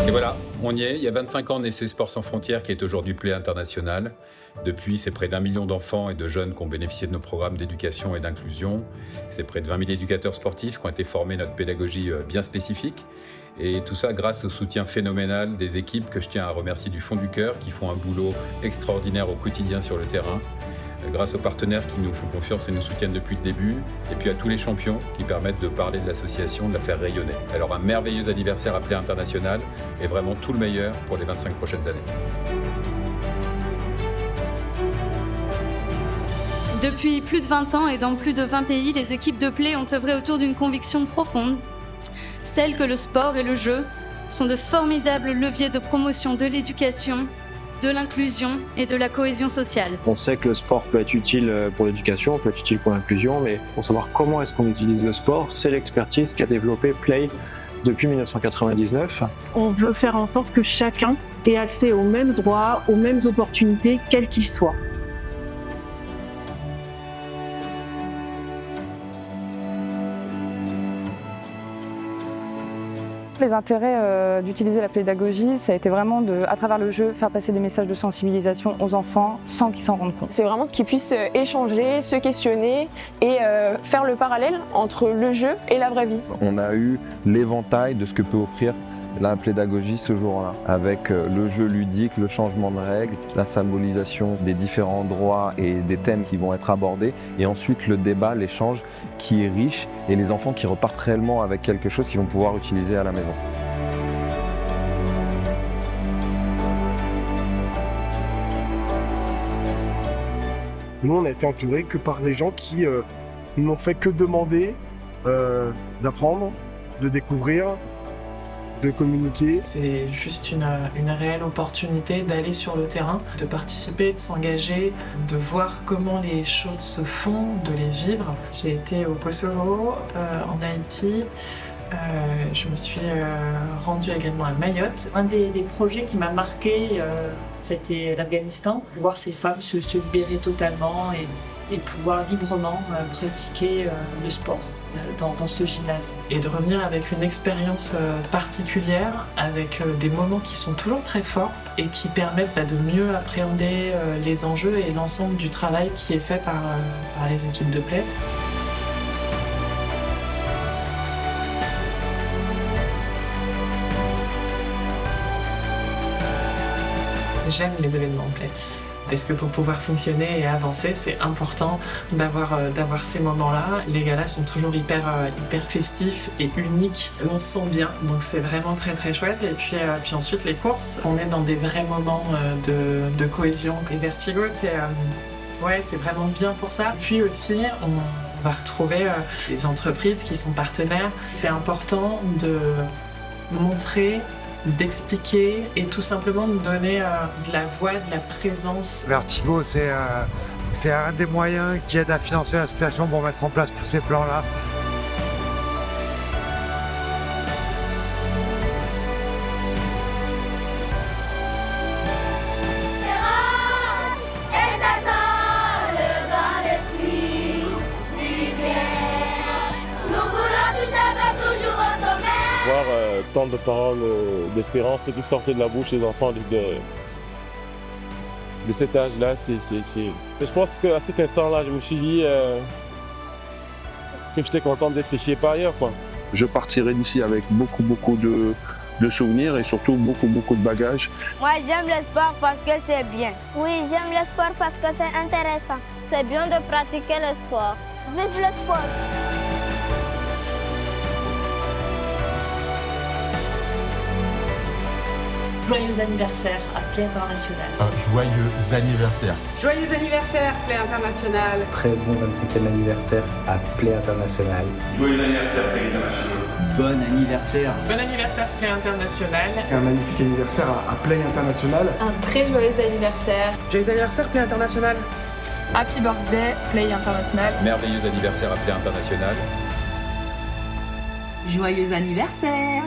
Et voilà, on y est. Il y a 25 ans naît Sport sans frontières qui est aujourd'hui Play International. Depuis, c'est près d'1 million d'enfants et de jeunes qui ont bénéficié de nos programmes d'éducation et d'inclusion. C'est près de 20 000 éducateurs sportifs qui ont été formés à notre pédagogie bien spécifique. Et tout ça grâce au soutien phénoménal des équipes que je tiens à remercier du fond du cœur, qui font un boulot extraordinaire au quotidien sur le terrain. Grâce aux partenaires qui nous font confiance et nous soutiennent depuis le début, et puis à tous les champions qui permettent de parler de l'association, de la faire rayonner. Alors un merveilleux anniversaire à Play International et vraiment tout le meilleur pour les 25 prochaines années. Depuis plus de 20 ans et dans plus de 20 pays, les équipes de Play ont œuvré autour d'une conviction profonde, celle que le sport et le jeu sont de formidables leviers de promotion de l'éducation, de l'inclusion et de la cohésion sociale. On sait que le sport peut être utile pour l'éducation, peut être utile pour l'inclusion, mais pour savoir comment est-ce qu'on utilise le sport, c'est l'expertise qu'a développé Play depuis 1999. On veut faire en sorte que chacun ait accès aux mêmes droits, aux mêmes opportunités, quels qu'ils soient. Les intérêts d'utiliser la pédagogie, ça a été vraiment à travers le jeu, faire passer des messages de sensibilisation aux enfants sans qu'ils s'en rendent compte. C'est vraiment qu'ils puissent échanger, se questionner et faire le parallèle entre le jeu et la vraie vie. On a eu l'éventail de ce que peut offrir la pédagogie ce jour-là, avec le jeu ludique, le changement de règles, la symbolisation des différents droits et des thèmes qui vont être abordés, et ensuite le débat, l'échange qui est riche, et les enfants qui repartent réellement avec quelque chose qu'ils vont pouvoir utiliser à la maison. Nous, on a été entourés que par les gens qui n'ont fait que demander d'apprendre, de découvrir, de communiquer. C'est juste une réelle opportunité d'aller sur le terrain, de participer, de s'engager, de voir comment les choses se font, de les vivre. J'ai été au Kosovo, en Haïti. Je me suis rendue également à Mayotte. Un des projets qui m'a marqué, c'était l'Afghanistan. Voir ces femmes se libérer totalement et pouvoir librement pratiquer le sport dans ce gymnase. Et de revenir avec une expérience particulière, avec des moments qui sont toujours très forts et qui permettent de mieux appréhender les enjeux et l'ensemble du travail qui est fait par les équipes de Play. J'aime les événements Play. Parce que pour pouvoir fonctionner et avancer, c'est important d'avoir ces moments-là. Les galas sont toujours hyper festifs et uniques. On se sent bien, donc c'est vraiment très très chouette. Et puis ensuite les courses, on est dans des vrais moments de cohésion. Les Vertigo, c'est vraiment bien pour ça. Puis aussi, on va retrouver les entreprises qui sont partenaires. C'est important de montrer, d'expliquer et tout simplement de donner de la voix, de la présence. Vertigo, c'est un des moyens qui aide à financer l'association pour mettre en place tous ces plans-là. Voir tant de paroles d'espérance qui sortaient de la bouche des enfants de cet âge-là, je pense qu'à cet instant-là, je me suis dit que j'étais content d'être ici et pas ailleurs, quoi. Je partirai d'ici avec beaucoup de souvenirs et surtout beaucoup de bagages. Moi, j'aime le sport parce que c'est bien. Oui, j'aime le sport parce que c'est intéressant. C'est bien de pratiquer le sport. Vive le sport! Joyeux anniversaire à Play International. Joyeux anniversaire. Joyeux anniversaire Play International. Très bon 25e anniversaire à Play International. Joyeux anniversaire Play International. Bon anniversaire. Bon anniversaire Play International. Un magnifique anniversaire à Play International. Un très joyeux anniversaire. Joyeux anniversaire Play International. Happy birthday Play International. Merveilleux anniversaire à Play International. Joyeux anniversaire.